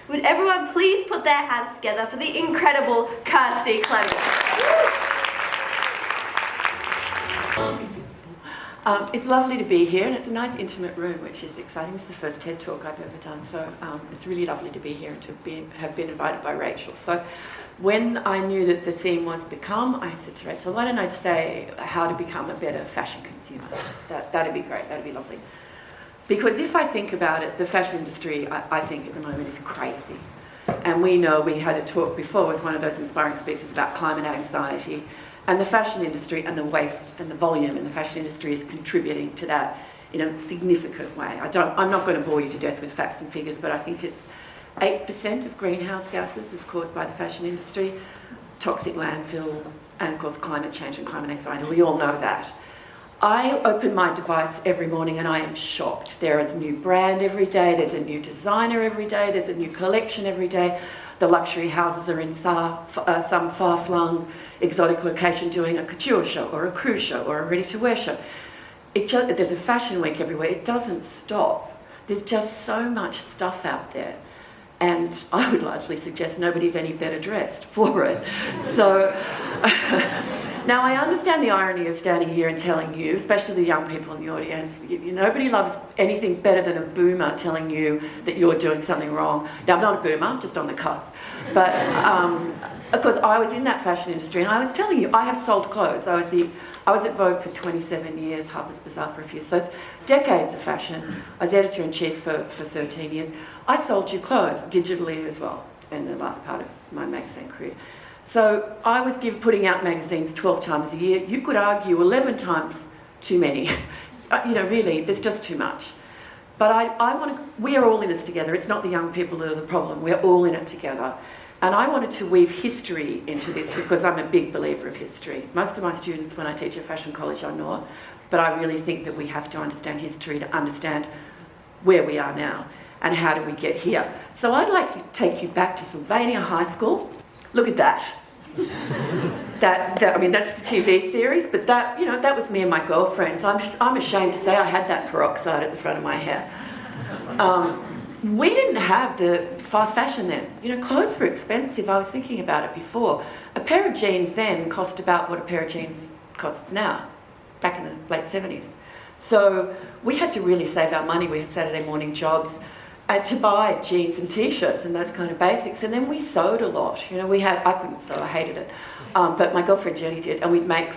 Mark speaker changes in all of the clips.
Speaker 1: Would everyone please put their hands together for the incredible Kirstie Clements?
Speaker 2: It's lovely to be here, and it's a nice intimate room, which is exciting. It's the first TED Talk I've ever done, so it's really lovely to be here and to have been invited by Rachel. So when I knew that the theme was become, I said to Rachel, why don't I say how to become a better fashion consumer? That'd be great, that'd be lovely. Because if I think about it, the fashion industry, I think at the moment is crazy. And we know, we had a talk before with one of those inspiring speakers about climate anxiety. And the fashion industry and the waste and the volume in the fashion industry is contributing to that in a significant way. I'm not going to bore you to death with facts and figures, but I think it's 8% of greenhouse gases is caused by the fashion industry, toxic landfill, and of course climate change and climate anxiety. We all know that. I open my device every morning and I am shocked. There is a new brand every day, there's a new designer every day, there's a new collection every day. The luxury houses are in some far-flung exotic location doing a couture show or a cruise show or a ready-to-wear show. There's a fashion week everywhere. It doesn't stop. There's just so much stuff out there. And I would largely suggest nobody's any better dressed for it. So now I understand the irony of standing here and telling you, especially the young people in the audience, nobody loves anything better than a boomer telling you that you're doing something wrong. Now I'm not a boomer, I'm just on the cusp. But of course I was in that fashion industry and I was telling you, I have sold clothes. I was at Vogue for 27 years, Harper's Bazaar for a few, so decades of fashion. I was editor-in-chief for 13 years. I sold you clothes digitally as well in the last part of my magazine career. So I was putting out magazines 12 times a year. You could argue 11 times too many. Really, there's just too much. But we are all in this together. It's not the young people that are the problem. We're all in it together. And I wanted to weave history into this because I'm a big believer of history. Most of my students, when I teach at fashion college, are not. But I really think that we have to understand history to understand where we are now and how do we get here. So I'd like to take you back to Sylvania High School. Look at that. I mean, that's the TV series, but that was me and my girlfriends. I'm ashamed to say I had that peroxide at the front of my hair. We didn't have the fast fashion then. Clothes were expensive. I was thinking about it before. A pair of jeans then cost about what a pair of jeans costs now, back in the late 70s. So we had to really save our money. We had Saturday morning jobs to buy jeans and t-shirts and those kind of basics. And then we sewed a lot. I couldn't sew, I hated it. But my girlfriend Jenny did, and we'd make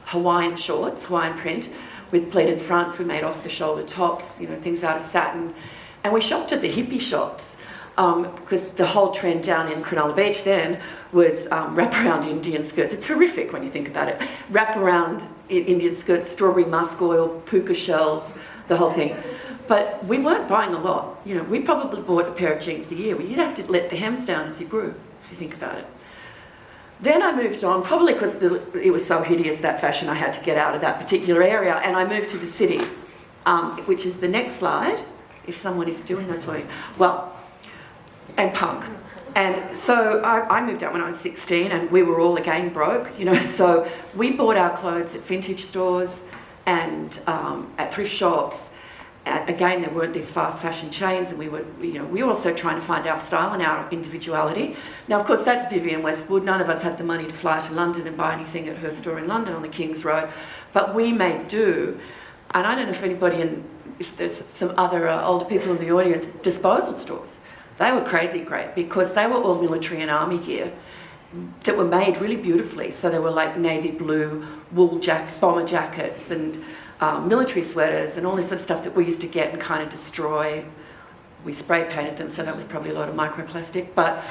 Speaker 2: Hawaiian shorts, Hawaiian print, with pleated fronts. We made off-the-shoulder tops, things out of satin. And we shopped at the hippie shops because the whole trend down in Cronulla Beach then was wraparound Indian skirts. It's horrific when you think about it. Wraparound Indian skirts, strawberry musk oil, puka shells, the whole thing. But we weren't buying a lot. We probably bought a pair of jeans a year. You'd have to let the hems down as you grew, if you think about it. Then I moved on, probably because it was so hideous, that fashion, I had to get out of that particular area, and I moved to the city, which is the next slide. If someone is doing that for you. And punk. And so I moved out when I was 16 and we were all again broke, so we bought our clothes at vintage stores and at thrift shops. Again, there weren't these fast fashion chains and we were also trying to find our style and our individuality. Now, of course, that's Vivienne Westwood. None of us had the money to fly to London and buy anything at her store in London on the King's Road, but we made do. And I don't know if there's some other older people in the audience, disposal stores. They were crazy great because they were all military and army gear that were made really beautifully. So they were like navy blue wool bomber jackets and military sweaters and all this sort of stuff that we used to get and kind of destroy. We spray painted them, so that was probably a lot of microplastic. But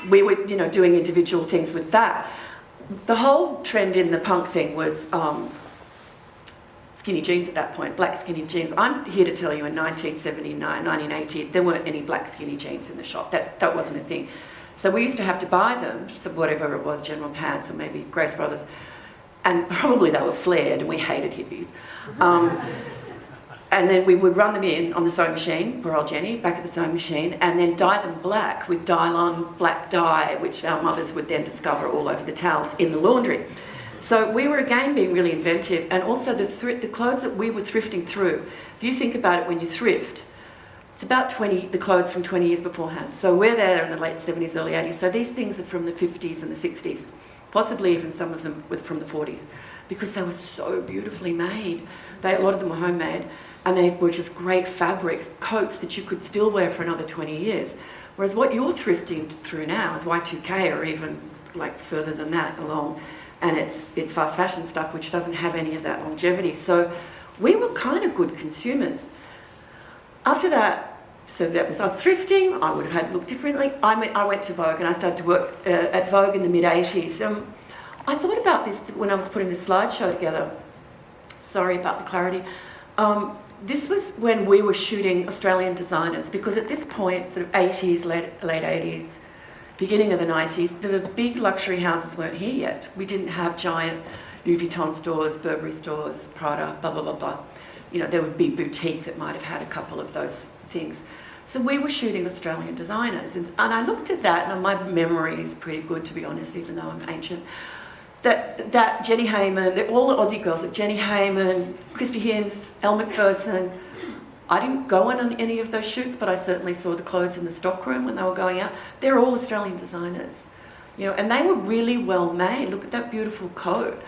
Speaker 2: we were, doing individual things with that. The whole trend in the punk thing was skinny jeans at that point, black skinny jeans. I'm here to tell you in 1979, 1980, there weren't any black skinny jeans in the shop. That wasn't a thing. So we used to have to buy them, so whatever it was, General Pants or maybe Grace Brothers, and probably they were flared and we hated hippies. And then we would run them in on the sewing machine, poor old Jenny, back at the sewing machine, and then dye them black with Dylon black dye, which our mothers would then discover all over the towels in the laundry. So we were again being really inventive, and also the clothes that we were thrifting through. If you think about it, when you thrift, It's about the clothes from 20 years beforehand. So we're there in the late 70s, early 80s. So these things are from the 50s and the 60s, possibly even some of them from the 40s, because they were so beautifully made. A lot of them were homemade, and they were just great fabrics, coats that you could still wear for another 20 years. Whereas what you're thrifting through now is Y2K, or even like further than that along, and it's fast fashion stuff which doesn't have any of that longevity. So we were kind of good consumers. After that, so that was, I was thrifting. I would have had to look differently. I went to Vogue, and I started to work at Vogue in the mid-80s. I thought about this when I was putting the slideshow together. Sorry about the clarity. This was when we were shooting Australian designers, because at this point, sort of 80s, late 80s, beginning of the 90s, the big luxury houses weren't here yet. We didn't have giant Louis Vuitton stores, Burberry stores, Prada, blah, blah, blah, blah. You know, there would be boutique that might have had a couple of those things. So we were shooting Australian designers, and I looked at that, and my memory is pretty good, to be honest, even though I'm ancient. That Jenny Hayman, all the Aussie girls, like Jenny Hayman, Kirstie Hinds, Elle Macpherson. I didn't go on any of those shoots, but I certainly saw the clothes in the stockroom when they were going out. They're all Australian designers, you know, and they were really well made. Look at that beautiful coat.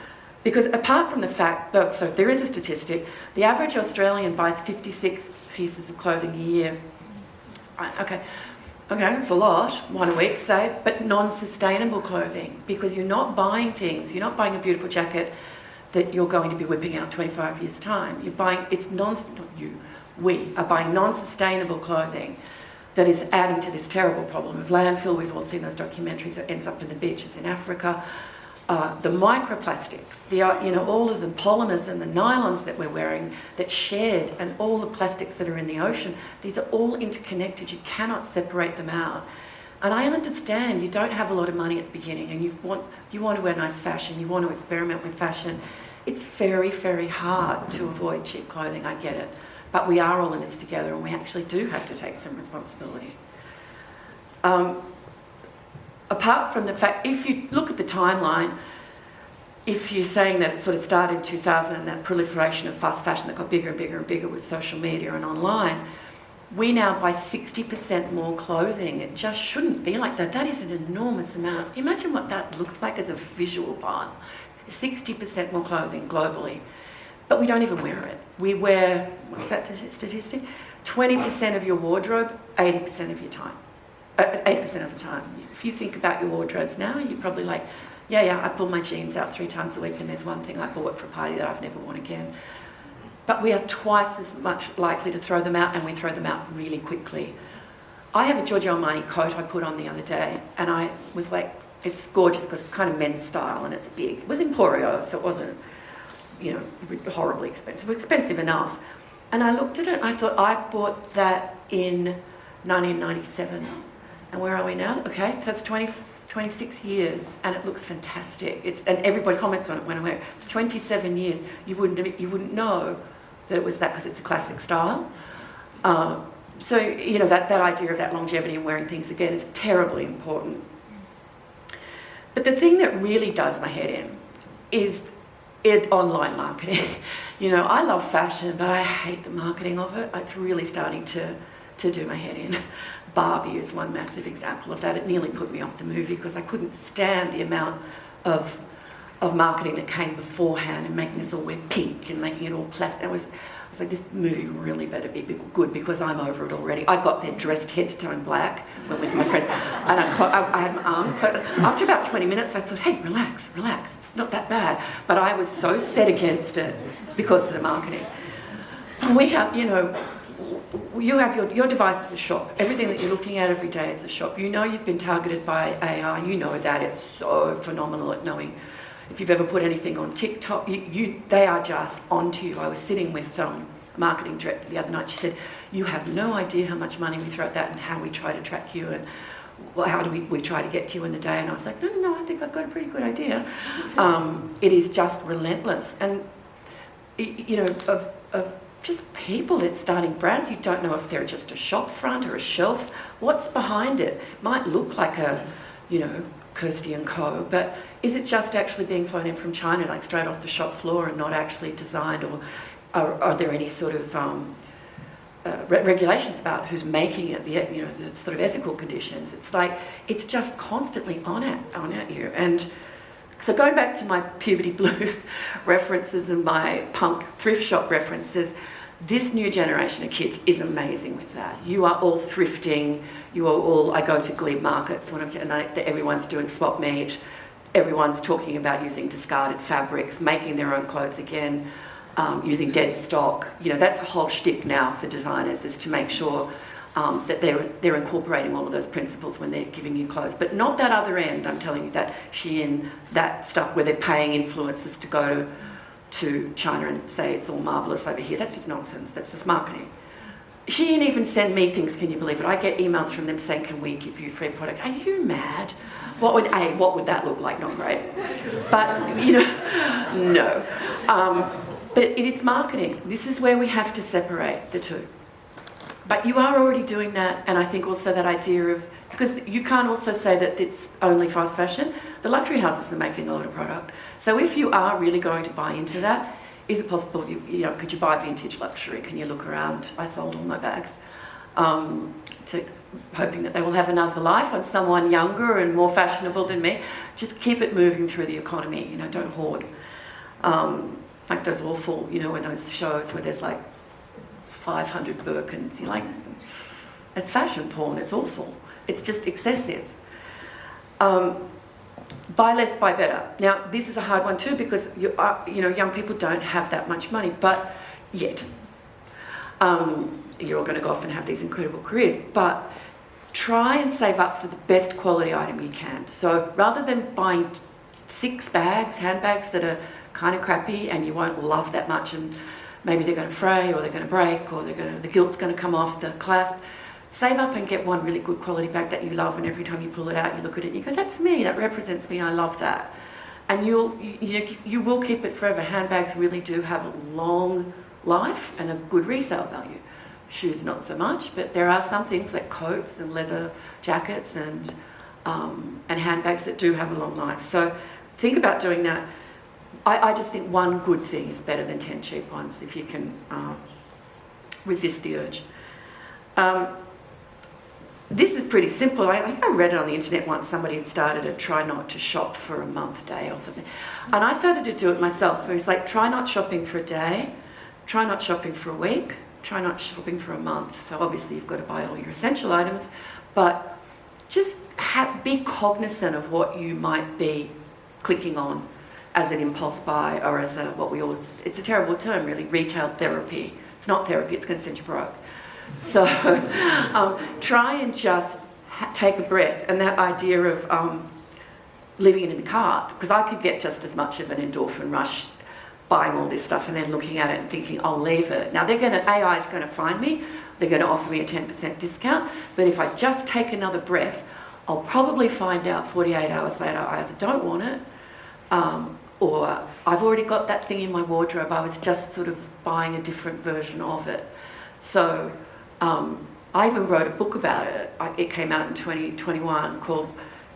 Speaker 2: Because apart from the fact that, so there is a statistic, the average Australian buys 56 pieces of clothing a year. Okay, it's a lot, one a week, say, but non-sustainable clothing, because you're not buying things, you're not buying a beautiful jacket that you're going to be whipping out 25 years' time. You're buying, we are buying non-sustainable clothing that is adding to this terrible problem of landfill. We've all seen those documentaries that ends up in the beaches in Africa. The microplastics, all of the polymers and the nylons that we're wearing that shed, and all the plastics that are in the ocean, these are all interconnected. You cannot separate them out. And I understand you don't have a lot of money at the beginning, and you want to wear nice fashion, you want to experiment with fashion. It's very, very hard to avoid cheap clothing, I get it. But we are all in this together, and we actually do have to take some responsibility. Apart from the fact, if you look at the timeline, if you're saying that it sort of started in 2000 and that proliferation of fast fashion that got bigger and bigger and bigger with social media and online, we now buy 60% more clothing. It just shouldn't be like that. That is an enormous amount. Imagine what that looks like as a visual part. 60% more clothing globally, but we don't even wear it. We wear, what's that statistic? 20% of your wardrobe, 80% of your time. 8% of the time. If you think about your wardrobes now, you're probably like, yeah, I pull my jeans out 3 times a week, and there's one thing I bought for a party that I've never worn again. But we are twice as much likely to throw them out, and we throw them out really quickly. I have a Giorgio Armani coat I put on the other day, and I was like, it's gorgeous because it's kind of men's style and it's big. It was Emporio, so it wasn't, horribly expensive. It was expensive enough. And I looked at it, and I thought, I bought that in 1997. And where are we now? Okay, so it's 26 years, and it looks fantastic. And everybody comments on it when I wear it. 27 years, you wouldn't know that it was that, because it's a classic style. So that idea of that longevity and wearing things again is terribly important. But the thing that really does my head in is online marketing. I love fashion, but I hate the marketing of it. It's really starting to do my head in. Barbie is one massive example of that. It nearly put me off the movie because I couldn't stand the amount of marketing that came beforehand and making us all wear pink and making it all plastic. I was like, this movie really better be good, because I'm over it already. I got there dressed head to toe in black, went with my friends, and I had my arms closed. After about 20 minutes, I thought, hey, relax, it's not that bad. But I was so set against it because of the marketing. We have, you have your device is a shop. Everything that you're looking at every day is a shop. You've been targeted by AI. You know that. It's so phenomenal at knowing. If you've ever put anything on TikTok, they are just onto you. I was sitting with a marketing director the other night. She said, you have no idea how much money we throw at that and how we try to track you and how do we try to get to you in the day. And I was like, no, I think I've got a pretty good idea. It is just relentless. And, of just people that's starting brands, you don't know if they're just a shop front or a shelf. What's behind it? Might look like a, Kirstie and Co, but is it just actually being flown in from China, like straight off the shop floor, and not actually designed, or are there any sort of regulations about who's making it, the sort of ethical conditions. It's like, it's just constantly on at you. And so going back to my puberty blues references and my punk thrift shop references, this new generation of kids is amazing with that. You are all thrifting, you are all, I go to glebe markets when everyone's doing swap meet, everyone's talking about using discarded fabrics, making their own clothes again, using dead stock. That's a whole shtick now for designers, is to make sure that they're incorporating all of those principles when they're giving you clothes. But not that other end, I'm telling you, that Shein, that stuff where they're paying influencers to go to China and say it's all marvellous over here. That's just nonsense. That's just marketing. Shein even send me things, can you believe it? I get emails from them saying, can we give you free product? Are you mad? What would that look like? Not great. But, no. But it is marketing. This is where we have to separate the two. But you are already doing that, and I think also that idea of, because you can't also say that it's only fast fashion. The luxury houses are making a lot of product. So if you are really going to buy into that, is it possible, could you buy vintage luxury? Can you look around? I sold all my bags, hoping that they will have another life on someone younger and more fashionable than me. Just keep it moving through the economy, don't hoard. Like those awful, in those shows where there's like 500 Birkins, you're like, it's fashion porn, it's awful. It's just excessive. Buy less, buy better. Now, this is a hard one too, because young people don't have that much money, but yet. You're all going to go off and have these incredible careers, but try and save up for the best quality item you can. So rather than buying 6 handbags that are kind of crappy and you won't love that much, and maybe they're going to fray or they're going to break or the gilt's going to come off the clasp, save up and get one really good quality bag that you love, and every time you pull it out, you look at it and you go, that's me, that represents me, I love that. And you will keep it forever. Handbags really do have a long life and a good resale value. Shoes not so much, but there are some things like coats and leather jackets and handbags that do have a long life. So think about doing that. I just think one good thing is better than 10 cheap ones if you can resist the urge. This is pretty simple. I think I read it on the internet once. Somebody had started a try not to shop for a month day or something. And I started to do it myself. It was like, try not shopping for a day, try not shopping for a week, try not shopping for a month. So obviously you've got to buy all your essential items, but just be cognizant of what you might be clicking on as an impulse buy, or as it's a terrible term really, retail therapy. It's not therapy, it's going to send you broke. So try and just take a breath, and that idea of leaving it in the cart, because I could get just as much of an endorphin rush buying all this stuff and then looking at it and thinking, I'll leave it. Now AI is going to find me, they're going to offer me a 10% discount, but if I just take another breath, I'll probably find out 48 hours later I either don't want it, or I've already got that thing in my wardrobe, I was just sort of buying a different version of it. So I even wrote a book about it. It came out in 2021 called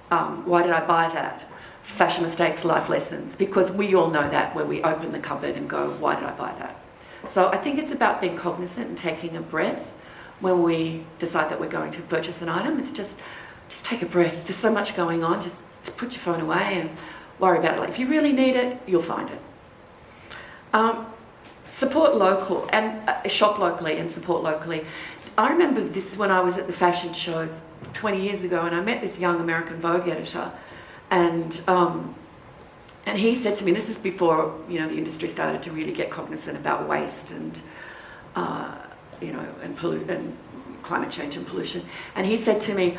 Speaker 2: Why Did I Buy That? Fashion Mistakes, Life Lessons, because we all know that where we open the cupboard and go, why did I buy that? So I think it's about being cognizant and taking a breath when we decide that we're going to purchase an item. It's just take a breath. There's so much going on. Just put your phone away and worry about it. Like, if you really need it, you'll find it. Support local and shop locally and support locally. I remember this when I was at the fashion shows 20 years ago, and I met this young American Vogue editor, and he said to me, this is before the industry started to really get cognizant about waste and and climate change and pollution. And he said to me,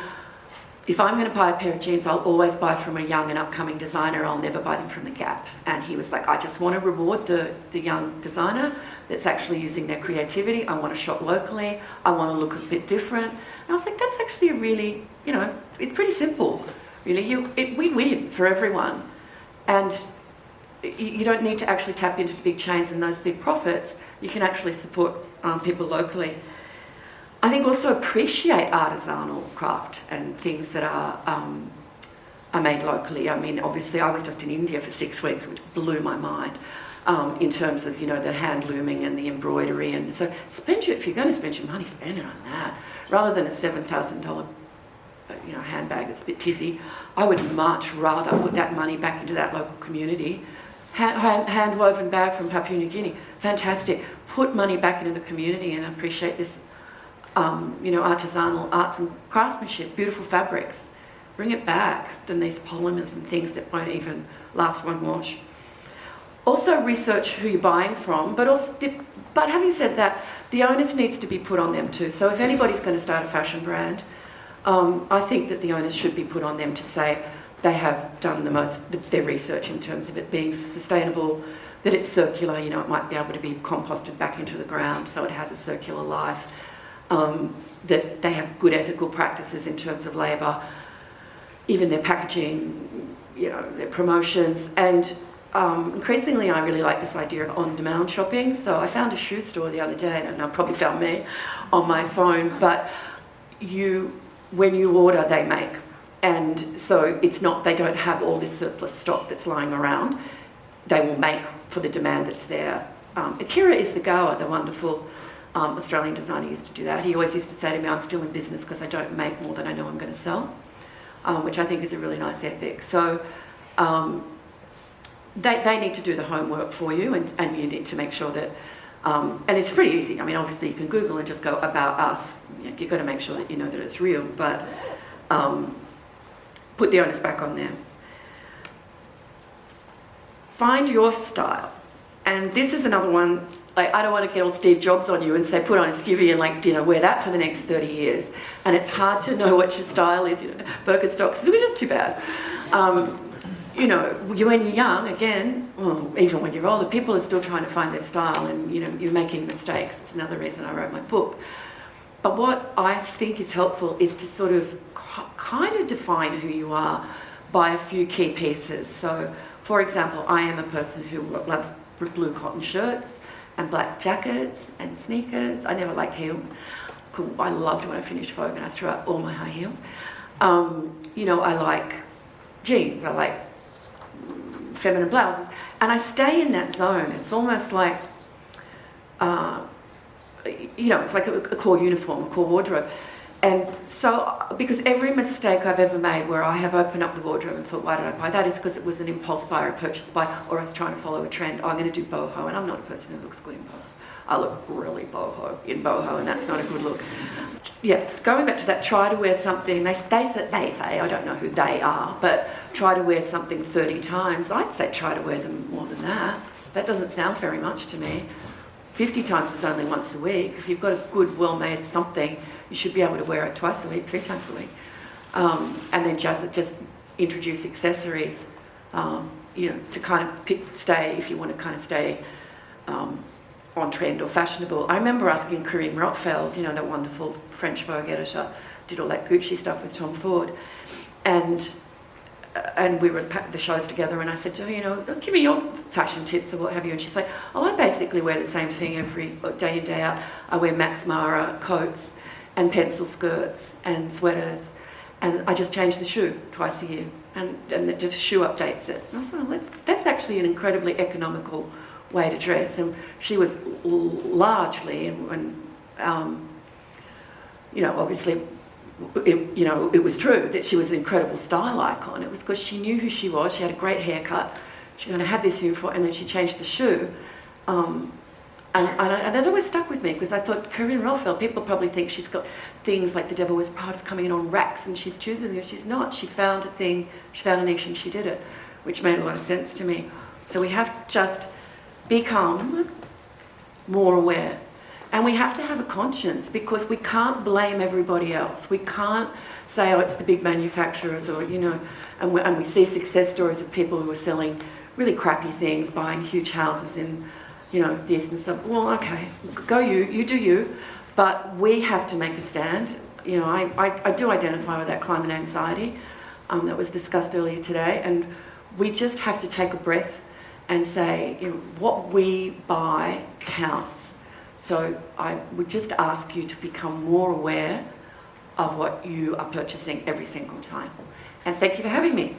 Speaker 2: if I'm going to buy a pair of jeans, I'll always buy from a young and upcoming designer. I'll never buy them from the Gap. And he was like, I just want to reward the young designer that's actually using their creativity. I want to shop locally. I want to look a bit different. And I was like, that's actually a really, it's pretty simple, really. We win for everyone. And you don't need to actually tap into the big chains and those big profits. You can actually support people locally. I think also appreciate artisanal craft and things that are are made locally. I mean, obviously I was just in India for 6 weeks, which blew my mind in terms of, the hand looming and the embroidery. And so if you're going to spend your money, spend it on that. Rather than a $7,000 handbag that's a bit tizzy, I would much rather put that money back into that local community. Hand-woven bag from Papua New Guinea, fantastic. Put money back into the community and appreciate this, artisanal arts and craftsmanship, beautiful fabrics. Bring it back than these polymers and things that won't even last one wash. Also research who you're buying from, but having said that, the onus needs to be put on them too. So if anybody's going to start a fashion brand, I think that the onus should be put on them to say they have done their research in terms of it being sustainable, that it's circular, it might be able to be composted back into the ground so it has a circular life, that they have good ethical practices in terms of labour, even their packaging, their promotions, and increasingly I really like this idea of on-demand shopping. So I found a shoe store the other day, and I probably found me on my phone, but when you order, they make. And so they don't have all this surplus stock that's lying around. They will make for the demand that's there. Akira Isagawa, the wonderful Australian designer, used to do that. He always used to say to me, I'm still in business because I don't make more than I know I'm going to sell, which I think is a really nice ethic. So they need to do the homework for you, and you need to make sure that, and it's pretty easy. I mean, obviously you can Google and just go about us. You've got to make sure that you know that it's real, but put the onus back on them. Find your style. And this is another one, I don't want to get all Steve Jobs on you and say put on a skivvy and wear that for the next 30 years. And it's hard to know what your style is, Birkenstocks, which is too bad. When you're young, again, well, even when you're older, people are still trying to find their style, and you're making mistakes. It's another reason I wrote my book. But what I think is helpful is to sort of kind of define who you are by a few key pieces. So, for example, I am a person who loves blue cotton shirts and black jackets and sneakers. I never liked heels. I loved when I finished Vogue and I threw out all my high heels. I like jeans. I like feminine blouses. And I stay in that zone. It's almost like, it's like a core uniform, a core wardrobe. And so, because every mistake I've ever made where I have opened up the wardrobe and thought, why did I buy that, is because it was an impulse buy or a purchase buy, or I was trying to follow a trend. I'm going to do boho, and I'm not a person who looks good in boho. I look really boho in boho, and that's not a good look. Yeah, going back to that, try to wear something, they say, I don't know who they are, but try to wear something 30 times. I'd say try to wear them more than that. That doesn't sound very much to me. 50 times is only once a week. If you've got a good, well-made something, you should be able to wear it twice a week, 3 times a week. And then just introduce accessories, to kind of stay, if you want to kind of stay on trend or fashionable. I remember asking Corinne Rothfeld, that wonderful French Vogue editor, did all that Gucci stuff with Tom Ford, and we were at the shows together, and I said to her, give me your fashion tips or what have you, and she's like, I basically wear the same thing every day in, day out. I wear Max Mara coats and pencil skirts and sweaters, and I just change the shoe twice a year, and just shoe updates it. And I thought, well, that's actually an incredibly economical way to dress. And she was largely, obviously, it was true that she was an incredible style icon. It was because she knew who she was. She had a great haircut. She kind of had this uniform, and then she changed the shoe. And that always stuck with me, because I thought, Corinne Rothfeld, people probably think she's got things like The Devil Wears Prada coming in on racks and she's choosing them. She's not. She found a thing, she found a niche, and she did it, which made a lot of sense to me. So we have to just become more aware. And we have to have a conscience, because we can't blame everybody else. We can't say, it's the big manufacturers, or, and we see success stories of people who are selling really crappy things, buying huge houses in, this and so. Well, okay, go you do you, but we have to make a stand. I do identify with that climate anxiety that was discussed earlier today, and we just have to take a breath and say, what we buy counts. So I would just ask you to become more aware of what you are purchasing every single time. And thank you for having me.